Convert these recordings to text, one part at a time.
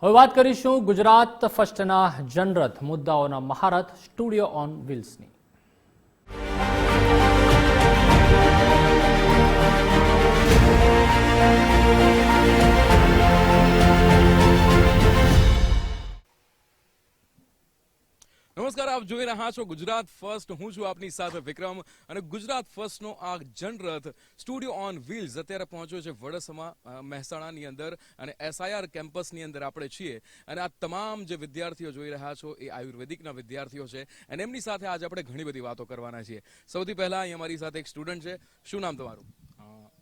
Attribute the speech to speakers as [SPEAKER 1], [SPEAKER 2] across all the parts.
[SPEAKER 1] હવે વાત કરીશું ગુજરાત ફર્સ્ટના જનરથ મુદ્દાઓના મહારથ સ્ટુડિયો ઓન વ્હીલ્સની.
[SPEAKER 2] નમસ્કાર, આપ જોઈ રહ્યા છો ગુજરાત ફર્સ્ટ. હું છું આપની સાથે વિક્રમ અને ગુજરાત ફર્સ્ટનો આ જનરથ સ્ટુડિયો ઓન વ્હીલ્સ અત્યારે પહોંચ્યો છે વડસમાં, મહેસાણાની અંદર, અને એસઆઈઆર કેમ્પસની અંદર આપણે છીએ. અને આ તમામ જે વિદ્યાર્થીઓ જોઈ રહ્યા છો એ આયુર્વેદિકના વિદ્યાર્થીઓ છે અને એમની સાથે આજે આપણે ઘણી બધી વાતો કરવાના છીએ. સૌથી પહેલા અહીં અમારી સાથે એક સ્ટુડન્ટ છે. શું નામ તમારું?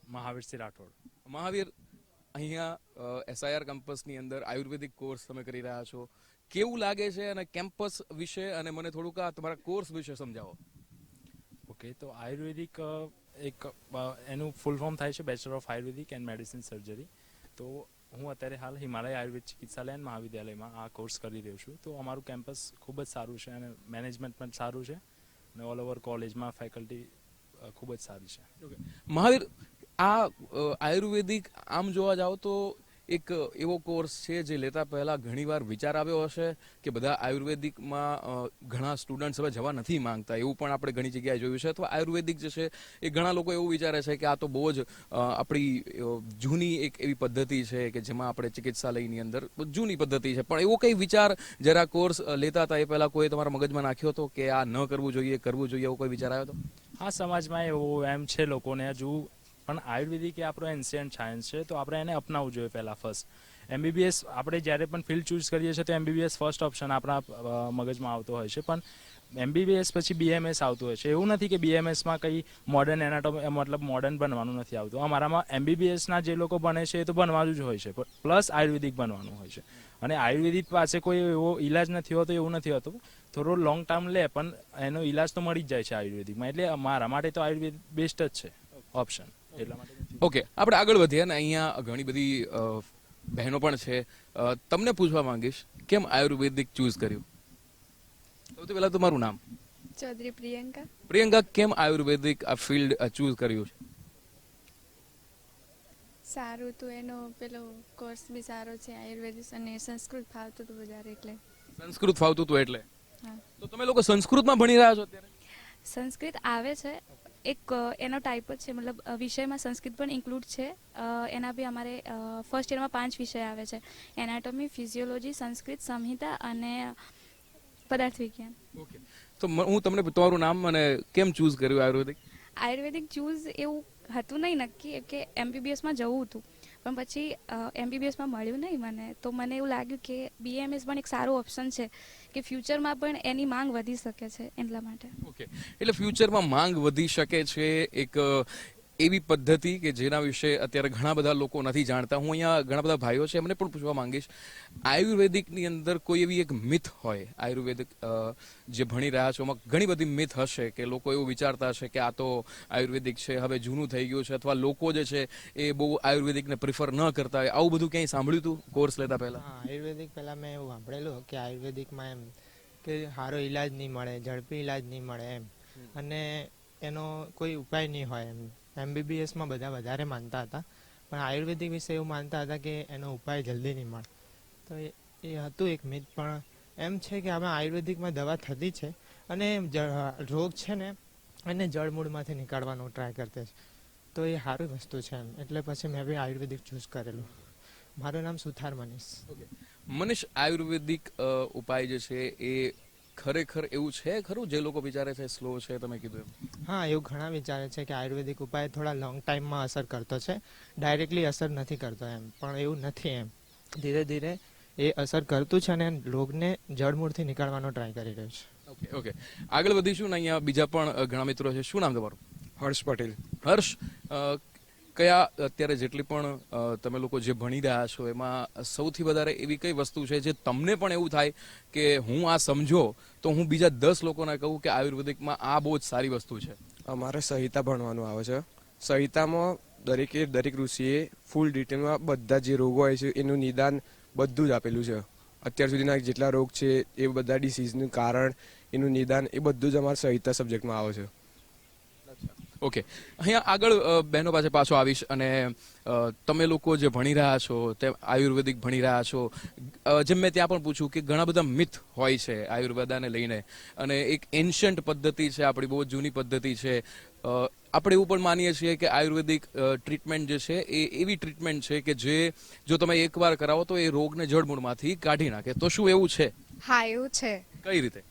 [SPEAKER 3] મહાવીરસિંહ રાઠોડ.
[SPEAKER 2] મહાવીર, અહીંયા એસઆઈઆર કેમ્પસની અંદર આયુર્વેદિક કોર્સ તમે કરી રહ્યા છો. કેવું લાગે છે અને કેમ્પસ વિશે અને મને થોડુંક આ તમારા કોર્સ વિશે સમજાવો.
[SPEAKER 3] ઓકે, તો આયુર્વેદિક એક એનું ફૂલ ફોર્મ થાય છે bachelor of Ayurvedic and medicine surgery. તો હું અત્યારે હાલ હિમાલય આયુર્વેદ ચિકિત્સાલય અને મહાવિદ્યાલયમાં આ કોર્સ કરી રહ્યો છું. તો અમારું કેમ્પસ ખૂબ જ સારું છે અને મેનેજમેન્ટ પણ સારું છે અને ઓલ ઓવર કોલેજમાં ફેકલ્ટી ખૂબ જ સારી છે.
[SPEAKER 2] મહાવીર, આ આયુર્વેદિક આમ જોવા જાઓ તો એક એવો કોર્સ છે જે લેતા પહેલા ઘણીવાર વિચાર આવ્યો હશે કે બધા આયુર્વેદિકમાં ઘણા સ્ટુડન્ટ્સ હવે જવા નથી માંગતા, એવું પણ આપણે ઘણી જગ્યાએ જોયું છે. અથવા આયુર્વેદિક જે છે એ ઘણા લોકો એવું વિચારે છે કે આ તો બહુ જ આપણી જૂની એક એવી પદ્ધતિ છે કે જેમાં આપણે ચિકિત્સાલયની અંદર જૂની પદ્ધતિ છે. પણ એવો કઈ વિચાર જરા કોર્સ લેતા હતા એ પહેલા કોઈ તમારા મગજમાં નાખ્યો હતો કે આ ન કરવું જોઈએ, કરવું જોઈએ, એવો કોઈ વિચાર આવ્યો હતો?
[SPEAKER 3] હા, સમાજમાં એવું એમ છે લોકોને હજુ, પણ આયુર્વેદિક એ આપણો એન્શિયન્ટ સાયન્સ છે તો આપણે એને અપનાવવું જોઈએ પહેલાં ફર્સ્ટ. એમબીબીએસ આપણે જ્યારે પણ ફિલ્ડ ચૂઝ કરીએ છીએ તો એમબીબીએસ ફર્સ્ટ ઓપ્શન આપણા મગજમાં આવતો હોય છે, પણ એમબીબીએસ પછી બીએમએસ આવતું હોય છે. એવું નથી કે બીએમએસમાં કંઈ મોડર્ન એનાટોમી મતલબ મોડર્ન બનવાનું નથી આવતું. અમારામાં એમબીબીએસના જે લોકો બને છે એ તો બનવાનું જ હોય છે, પ્લસ આયુર્વેદિક બનવાનું હોય છે. અને આયુર્વેદિક પાસે કોઈ એવો ઈલાજ નથી હોતો એવું નથી હોતું. થોડો લોંગ ટર્મ લે પણ એનો ઈલાજ તો મળી જ જાય છે આયુર્વેદિકમાં. એટલે મારા માટે તો આયુર્વેદ બેસ્ટ જ છે ઓપ્શન.
[SPEAKER 2] ઓકે, આપણે આગળ વધીએ ને અહીંયા ઘણી બધી બહેનો પણ છે. તમને પૂછવા માંગીશ, કેમ આયુર્વેદિક ચૂઝ કર્યું? સૌથી પહેલા તમારું નામ?
[SPEAKER 4] ચૌધરી પ્રિયંકા.
[SPEAKER 2] પ્રિયંકા, કેમ આયુર્વેદિક આ ફિલ્ડ ચૂઝ કર્યું છે?
[SPEAKER 4] સારું હતું, એનો પેલો કોર્સ બી સારો છે આયુર્વેદિક, અને સંસ્કૃત ફાવતું હતું વધારે એટલે.
[SPEAKER 2] સંસ્કૃત ફાવતું હતું એટલે?
[SPEAKER 4] હા.
[SPEAKER 2] તો તમે લોકો સંસ્કૃતમાં ભણી રહ્યા છો અત્યારે?
[SPEAKER 4] સંસ્કૃત આવે છે, એક એનો ટાઈપ જ છે, મતલબ વિષયમાં સંસ્કૃત પણ ઇન્ક્લુડ છે. એના બી અમારે ફર્સ્ટ યરમાં 5 વિષય આવે છે: એનાટોમી, ફિઝિયોલોજી, સંસ્કૃત, સંહિતા અને પદાર્થ વિજ્ઞાન.
[SPEAKER 2] ઓકે, તો હું તમને તમારું નામ અને કેમ ચૂઝ કર્યું આયુર્વેદિક?
[SPEAKER 4] આયુર્વેદિક ચૂઝ એવું હતું નહીં નક્કી કે એમબીબીએસમાં જવું હતું, પણ પછી એમબીબીએસમાં મળ્યું નહીં મને, તો મને એવું લાગ્યું કે બીએમએસ પણ એક સારું ઓપ્શન છે કે ફ્યુચરમાં પણ એની માંગ વધી શકે છે, એટલા માટે.
[SPEAKER 2] ઓકે, એટલે ફ્યુચરમાં માંગ વધી શકે છે એક એવી પદ્ધતિ કે જેના વિશે અત્યારે ઘણા બધા લોકો નથી જાણતા. હું અહીંયા ઘણા બધા ભાઈઓ છે એમને પણ પૂછવા માંગીશ, આયુર્વેદિકની અંદર કોઈ એવી એક મિથ હોય, આયુર્વેદિક જે ભણી રહ્યા છો એમાં ઘણી બધી મિથ હશે કે લોકો એવું વિચારતા હશે કે આ તો આયુર્વેદિક છે હવે જૂનું થઈ ગયું છે, અથવા લોકો જે છે એ બહુ આયુર્વેદિકને પ્રિફર ન કરતા હોય. આવું બધું ક્યાંય સાંભળ્યું હતું કોર્સ લેતા પહેલા?
[SPEAKER 5] હા, આયુર્વેદિક પહેલા મેં એવું સાંભળેલું કે આયુર્વેદિકમાં એમ કે સારો ઈલાજ નહીં મળે, ઝડપી ઈલાજ નહીં મળે એમ, અને એનો કોઈ ઉપાય નહીં હોય એમ. એમબીબીએસમાં બધા વધારે માનતા હતા, પણ આયુર્વેદિક વિશે એવું માનતા હતા કે એનો ઉપાય જલ્દી નહીં મળે. તો એ હતું એક મિથ. પણ એમ છે કે આમાં આયુર્વેદિકમાં દવા થતી છે અને રોગ છે ને એને જળમૂળમાંથી નીકાળવાનો ટ્રાય કરते છે, તો એ સારી વસ્તુ છે એમ. એટલે પછી મેં બી આયુર્વેદિક ચૂઝ કરેલું. મારું નામ સુથાર મનીષ.
[SPEAKER 2] મનીષ, આયુર્વેદિક ઉપાય જે છે એ ખરેખર એવું છે ખરું જે લોકો વિચારે છે સ્લો છે, તમે કીધું એમ?
[SPEAKER 5] હા, એવું ઘણા વિચારે છે કે આયુર્વેદિક ઉપાય થોડા લોંગ ટાઈમમાં અસર કરતો છે, ડાયરેક્ટલી અસર નથી કરતો એમ. પણ એવું નથી એમ. ધીરે ધીરે એ અસર કરતું છે અને રોગને જળમૂળથી નીકાળવાનો ટ્રાય કરી રહ્યું છે.
[SPEAKER 2] ઓકે ઓકે, આગળ વધીશું ને અહીંયા બીજા પણ ઘણા મિત્રો છે. શું નામ તમારું?
[SPEAKER 6] હર્ષ પટેલ.
[SPEAKER 2] હર્ષ, કયા અત્યારે જેટલી પણ તમે લોકો જે ભણી રહ્યા છો એમાં સૌથી વધારે એવી કઈ વસ્તુ છે જે તમને પણ એવું થાય કે હું આ સમજો તો હું બીજા 10 લોકોને કહું કે આયુર્વેદિકમાં આ બહુ જ સારી વસ્તુ છે?
[SPEAKER 6] અમારે સંહિતા ભણવાનું આવે છે. સંહિતામાં દરેક ઋષિએ ફૂલ ડિટેલમાં બધા જે રોગો હોય છે એનું નિદાન બધું જ આપેલું છે. અત્યાર સુધીના જેટલા રોગ છે એ બધા ડિસીઝનું કારણ, એનું નિદાન, એ બધું જ અમારા સંહિતા સબ્જેક્ટમાં આવે છે.
[SPEAKER 2] ઓકે, અહીંયા આગળ બહેનો પાસે પાછો આવીશ અને તમે લોકો જે ભણી રહ્યા છો તે આયુર્વેદિક ભણી રહ્યા છો, જેમ મેં ત્યાં પણ પૂછ્યું કે ઘણા બધા મિથ હોય છે આયુર્વેદાને લઈને, અને એક એન્શન્ટ પદ્ધતિ છે, આપણી બહુ જૂની પદ્ધતિ છે. આપણે એવું પણ માનીએ છીએ કે આયુર્વેદિક ટ્રીટમેન્ટ જે છે એ એવી ટ્રીટમેન્ટ છે કે જે જો તમે એકવાર કરાવો તો એ રોગને જડમૂળમાંથી કાઢી નાખે. તો શું એવું છે?
[SPEAKER 7] હા, એવું છે.
[SPEAKER 2] કઈ રીતે?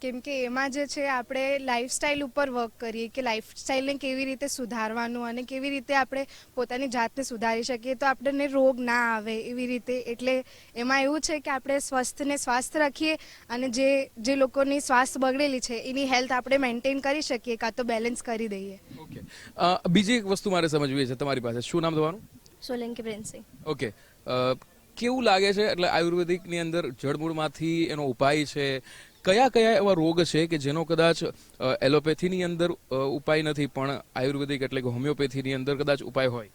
[SPEAKER 7] કેમ કે એમાં જે છે આપણે લાઈફસ્ટાઈલ ઉપર વર્ક કરીએ કે લાઈફસ્ટાઈલને કેવી રીતે સુધારવાનું અને કેવી રીતે આપણે પોતાની જાતને સુધારી શકીએ તો આપણને રોગ ના આવે એવી રીતે. એટલે એમાં એવું છે કે આપણે સ્વાસ્થ રાખીએ અને જે લોકોની સ્વાસ્થ્ય બગડેલી છે એની હેલ્થ આપણે મેન્ટેન કરી શકીએ કાં તો બેલેન્સ કરી દઈએ.
[SPEAKER 2] ઓકે, બીજી એક વસ્તુ મારે સમજવી છે તમારી પાસે. શું નામ તમારું?
[SPEAKER 8] સોલંકી પ્રિન્સિંગ.
[SPEAKER 2] ઓકે, કેવું લાગે છે એટલે આયુર્વેદિકની અંદર જડમૂળમાંથી એનો ઉપાય છે? કયા કયા એવા રોગ છે કે જેનો કદાચ એલોપેથીની અંદર ઉપાય નથી પણ આયુર્વેદિક એટલે કે હોમિયોપેથીની અંદર કદાચ ઉપાય હોય?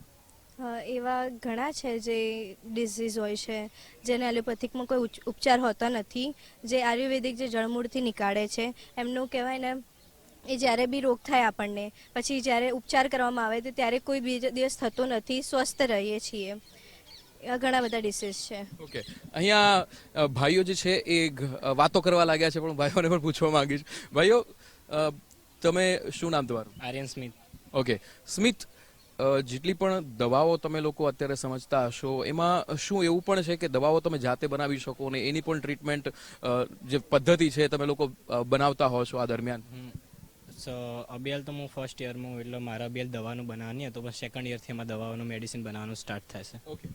[SPEAKER 8] એવા ઘણા છે જે ડિઝીઝ હોય છે જેને એલોપેથિકમાં કોઈ ઉપચાર હોતા નથી, જે આયુર્વેદિક જે જળમૂળથી નીકાળે છે. એમનું કહેવાય ને એ જ્યારે બી રોગ થાય આપણને પછી જ્યારે ઉપચાર કરવામાં આવે તો ત્યારે કોઈ બીજો દિવસ થતો નથી, સ્વસ્થ રહીએ છીએ. એવા ઘણા બધા ડિસીઝ છે.
[SPEAKER 2] ઓકે, અહીંયા ભાઈઓ જે છે એ વાતો કરવા લાગ્યા છે પણ ભાઈઓને પણ પૂછવા માંગીશ. ભાઈઓ, તમે શું નામ તમારું?
[SPEAKER 9] આર્યન સ્મિથ.
[SPEAKER 2] ઓકે, સ્મિથ, જેટલી પણ દવાઓ તમે લોકો અત્યારે સમજતા હશો એમાં શું એવું પણ છે કે દવાઓ તમે જાતે બનાવી શકો ને એની પણ ટ્રીટમેન્ટ જે પદ્ધતિ છે તમે લોકો બનાવતા હો છો આ દરમિયાન?
[SPEAKER 9] અભિયાલ તો હું ફર્સ્ટ યરમાં હું એટલે મારા અભિયાલ દવાનું બનાવવાની હતો, પણ સેકન્ડ યરથી એમાં દવાનું મેડિસિન બનાવવાનું સ્ટાર્ટ થાય છે.
[SPEAKER 2] ઓકે,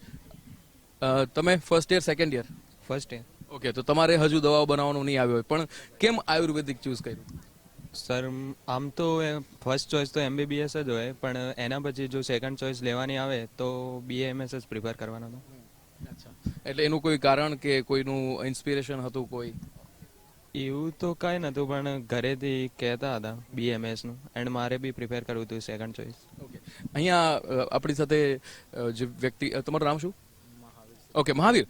[SPEAKER 2] તમે first year second year?
[SPEAKER 10] First year.
[SPEAKER 2] Okay, તો તમારે હજુ દવાઓ બનાવવાનું નહીં આવ્યો હોય, પણ કેમ આયુર્વેદિક ચૂઝ કર્યું?
[SPEAKER 10] સર, આમ તો ફર્સ્ટ ચોઇસ તો MBBS જ હોય, પણ એના પછી જો સેકન્ડ ચોઇસ લેવાની આવે તો BAMS જ પ્રિફર કરવાનો હતો.
[SPEAKER 2] અચ્છા, એટલે એનું કોઈ કારણ કે કોઈનું ઇન્સ્પિરેશન હતું કોઈ?
[SPEAKER 10] એવું તો કાંઈ નહોતું, પણ ઘરેથી કહેતા હતા BMS નું, એન્ડ મારે બી પ્રિફર કરવું હતું સેકન્ડ ચોઇસ.
[SPEAKER 2] ઓકે, અહીંયા આપણી સાથે જે વ્યક્તિ, તમારું નામ શું? ઓકે, મહાવીર,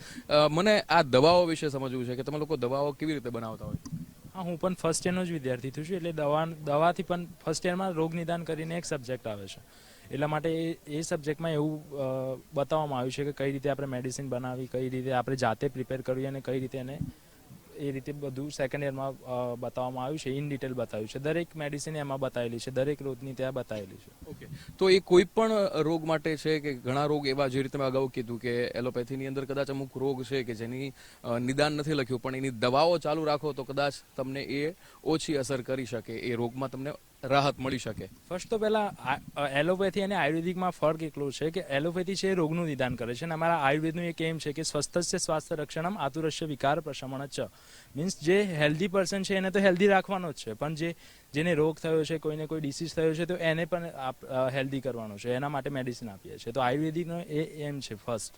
[SPEAKER 2] મને આ દવાઓ વિશે સમજવું છે કે તમે લોકો દવાઓ કેવી રીતે બનાવતા હોય?
[SPEAKER 3] હા, હું પણ ફર્સ્ટ યરનો જ વિદ્યાર્થી છું, એટલે દવાથી પણ ફર્સ્ટ યરમાં રોગ નિદાન કરીને એક સબ્જેક્ટ આવે છે. એટલા માટે એ સબ્જેક્ટમાં એવું બતાવવામાં આવ્યું છે કે કઈ રીતે આપણે મેડિસિન બનાવી, કઈ રીતે આપણે જાતે પ્રિપેર કરવી અને કઈ રીતે એને એ રીતે બધું સેકન્ડ યરમાં બતાવવામાં આવ્યું છે. ઇન ડિટેલ બતાવ્યું છે, દરેક મેડિસિન એમાં બતાવેલી છે, દરેક રોગની ત્યાં બતાવેલી છે.
[SPEAKER 2] ઓકે, તો એ કોઈ પણ રોગ માટે છે કે ઘણા રોગ એવા, જે રીતે મેં અગાઉ કીધું કે એલોપેથીની અંદર કદાચ અમુક રોગ છે કે જેની નિદાન નથી લખ્યું પણ એની દવાઓ ચાલુ રાખો તો કદાચ તમને એ ઓછી અસર કરી શકે, એ રોગમાં તમને રાહત મળી શકે.
[SPEAKER 3] ફર્સ્ટ તો પહેલા એલોપેથી અને આયુર્વેદિકમાં ફરક એટલો છે કે એલોપેથી છે એ રોગનું નિદાન કરે છે અને અમારા આયુર્વેદનું એક એમ છે કે સ્વસ્થસ્ય સ્વાસ્થ્ય રક્ષણમ આતુરસ્ય વિકાર પ્રશમન ચ. મીન્સ જે હેલ્ધી પર્સન છે એને તો હેલ્ધી રાખવાનો જ છે, પણ જેને રોગ થયો છે, કોઈને કોઈ ડિસીઝ થયો છે તો એને પણ હેલ્ધી કરવાનો છે, એના માટે મેડિસિન આપીએ છીએ. તો આયુર્વેદિકનો એ એમ છે, ફર્સ્ટ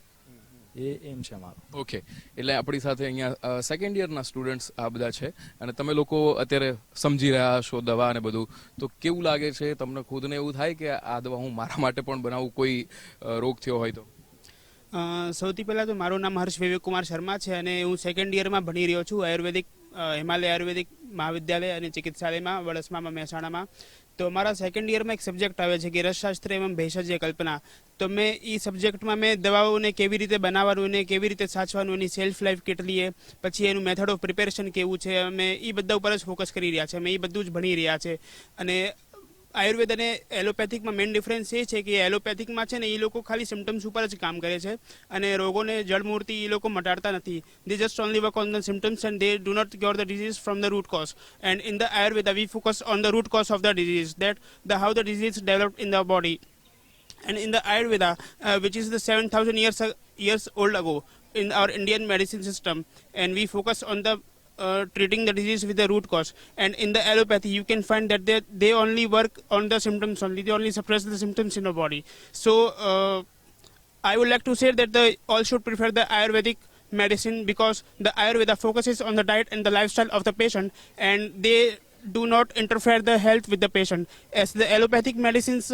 [SPEAKER 3] એ એમ છે અમારો.
[SPEAKER 2] ઓકે, એટલે આપણી સાથે અહીંયા સેકન્ડ યરના સ્ટુડન્ટ્સ આ બધા છે અને તમે લોકો અત્યારે સમજી રહ્યા છો દવા અને બધું, તો કેવું લાગે છે તમને ખુદને? એવું થાય કે આ દવા હું મારા માટે પણ બનાવું કોઈ રોગ થયો હોય તો?
[SPEAKER 11] સૌથી પહેલાં તો મારું નામ હર્ષ વિવેકકુમાર શર્મા છે અને હું સેકન્ડ યરમાં ભણી રહ્યો છું આયુર્વેદિક હિમાલય આયુર્વેદિક મહાવિદ્યાલય અને ચિકિત્સાલયમાં વડસમામાં મહેસાણામાં. તો મારા સેકન્ડ યરમાં એક સબ્જેક્ટ આવે છે કે રસશાસ્ત્ર એવં ભેષજ કલ્પના. તો મેં એ સબ્જેક્ટમાં મેં દવાઓને કેવી રીતે બનાવવાનું અને કેવી રીતે સાચવાનું, એની સેલ્ફ લાઈફ કેટલી છે, પછી એનું મેથડ ઓફ પ્રિપેરેશન કેવું છે, અમે એ બધા ઉપર જ ફોકસ કરી રહ્યા છે, અમે એ બધું જ ભણી રહ્યા છે. અને આયુર્વેદ અને એલોપેથિકમાં મેઇન ડિફરન્સ એ છે કે એલોપેથિકમાં છે ને એ લોકો ખાલી સિમ્ટમ્સ ઉપર જ કામ કરે છે અને રોગોને જળમૂળથી એ લોકો મટાડતા નથી. They just only work on the symptoms and they do not cure the disease from the root cause. And in the Ayurveda we focus on the root cause of the disease, that how the disease developed in the body. And in the Ayurveda, which is the 7,000 years old ago in our Indian medicine system, and we focus on the treating the disease with the root cause. And in the allopathy, you can find that they only work on the symptoms only. They only suppress the symptoms in the body. So I would like to say that all should prefer the Ayurvedic medicine because the Ayurveda focuses on the diet and the lifestyle of the patient, and they do not interfere the health with the patient. As the allopathic medicines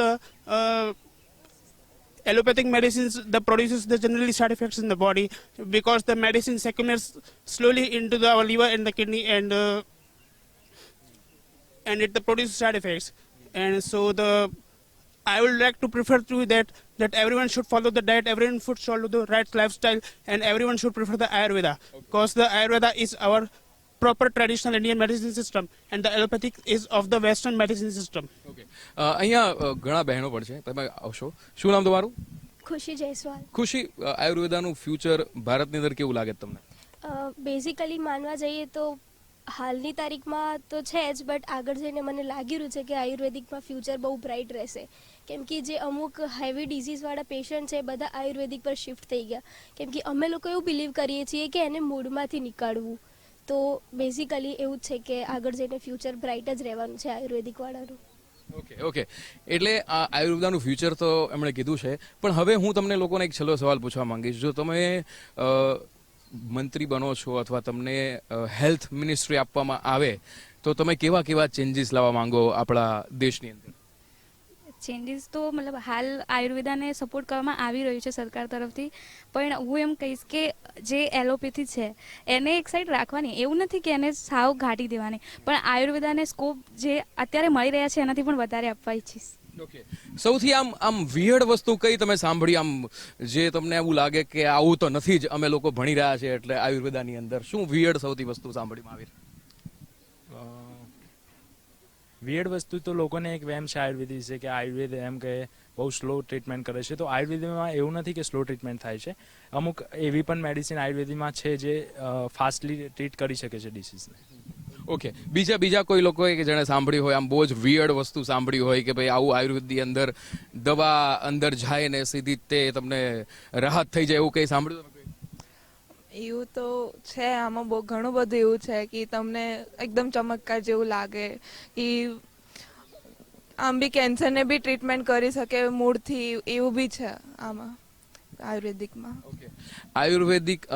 [SPEAKER 11] that produces the generally side effects in the body because the medicine accumulates slowly into our liver and the kidney and it produces side effects. and so I would like to prefer to that everyone should follow the diet, everyone should follow the right lifestyle, and everyone should prefer the Ayurveda, because the Ayurveda is our proper traditional Indian medicine system, and the allopathic is of the Western medicine system.
[SPEAKER 2] Okay અહીંયા ઘણા બહેનો પણ છે, તમે આવશો. શું નામ તમારું?
[SPEAKER 12] ખુશી જયસ્વાલ.
[SPEAKER 2] ખુશી, આયુર્વેદાનું ફ્યુચર ભારતની અંદર કેવું લાગે છે તમને?
[SPEAKER 12] બેઝિકલી માનવા જઈએ તો હાલની તારીખમાં તો છે જ, બટ આગળ જઈને મને લાગી રહ્યું છે કે આયુર્વેદિકમાં ફ્યુચર બહુ બ્રાઇટ રહેશે, કેમ કે જે અમુક હેવી ડિઝીઝવાળા પેશન્ટ છે બધા આયુર્વેદિક પર શિફ્ટ થઈ ગયા, કેમ કે અમે લોકો એવું બિલીવ કરીએ છીએ કે એને મૂળમાંથી નીકાળવું. તો બેઝિકલી એવું જ છે કે આગળ જઈને ફ્યુચર બ્રાઇટ જ રહેવાનું છે આયુર્વેદિકવાળાનું.
[SPEAKER 2] ઓકે ઓકે, એટલે આ આયુર્વેદાનું ફ્યુચર તો એમણે કીધું છે, પણ હવે હું તમને લોકોને એક છેલ્લો સવાલ પૂછવા માંગીશ. જો તમે મંત્રી બનો છો અથવા તમને હેલ્થ મિનિસ્ટ્રી આપવામાં આવે તો તમે કેવા કેવા ચેન્જીસ લાવવા માંગો આપણા દેશની અંદર?
[SPEAKER 4] ચેન્જીસ તો મતલબ હાલ આયુર્વેદાને સપોર્ટ કરવામાં આવી રહ્યું છે સરકાર તરફથી, પણ હું એમ કહીશ કે જે એલોપેથી છે એને એક સાઈડ રાખવાની, એવું નથી કે એને સાવ ઘાટી દેવાની, પણ આયુર્વેદાને સ્કોપ જે અત્યારે મળી રહ્યા છે એનાથી પણ વધારે આપવા ઈચ્છીશ.
[SPEAKER 2] ઓકે, સૌથી આમ વિયર્ડ વસ્તુ કઈ તમે સાંભળી, આમ જે તમને એવું લાગે કે આવું તો નથી જ, અમે લોકો ભણી રહ્યા છે એટલે આયુર્વેદાની અંદર શું વિયર્ડ સૌથી વસ્તુ સાંભળીમાં આવી?
[SPEAKER 3] વિયર્ડ વસ્તુ તો લોકોને એક વેમ છે આયુર્વેદિક છે કે આયુર્વેદ એમ કે બહુ સ્લો ટ્રીટમેન્ટ કરે છે, તો આયુર્વેદમાં એવું નથી કે સ્લો ટ્રીટમેન્ટ થાય છે. અમુક એવી પણ મેડિસિન આયુર્વેદમાં છે જે ફાસ્ટલી ટ્રીટ કરી શકે છે ડિસીઝને.
[SPEAKER 2] ઓકે, બીજા કોઈ લોકોએ કે જેણે સાંભળ્યું હોય, આમ બહુ જ વિયર્ડ વસ્તુ સાંભળી હોય કે ભાઈ આવું આયુર્વેદની અંદર દવા અંદર જાય ને સીધી તે તમને રાહત થઈ જાય, એવું કંઈ સાંભળ્યું તમે?
[SPEAKER 13] એવું તો છે, આમાં બહુ ઘણું બધું એવું છે કે તમને એકદમ ચમત્કાર જેવું લાગે કે આમ બી કેન્સરને બી ટ્રીટમેન્ટ કરી શકે મૂળથી, એવું બી છે આમાં આયુર્વેદિકમાં.
[SPEAKER 2] ઓકે, આયુર્વેદિક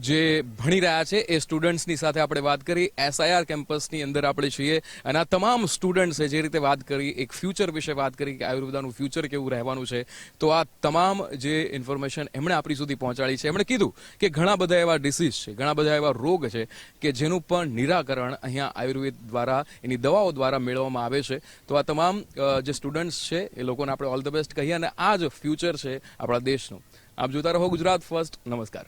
[SPEAKER 2] જે ભણી રહ્યા છે એ સ્ટુડન્ટ્સની સાથે આપણે વાત કરી. SIR કેમ્પસની અંદર આપણે છીએ અને આ તમામ સ્ટુડન્ટ્સે જે રીતે વાત કરી, એક ફ્યુચર વિશે વાત કરી કે આયુર્વેદાનું ફ્યુચર કેવું રહેવાનું છે, તો આ તમામ જે ઇન્ફોર્મેશન એમણે આપણી સુધી પહોંચાડી છે. એમણે કીધું કે ઘણા બધા એવા ડિસીઝ છે, ઘણા બધા એવા રોગ છે કે જેનું પણ નિરાકરણ અહીંયા આયુર્વેદ દ્વારા, એની દવાઓ દ્વારા મેળવવામાં આવે છે. તો આ તમામ જે સ્ટુડન્ટ્સ છે એ લોકોને આપણે ઓલ ધ બેસ્ટ કહીએ અને આ જ ફ્યુચર છે આપણા દેશનું. આપ જોતા રહો ગુજરાત ફર્સ્ટ. નમસ્કાર.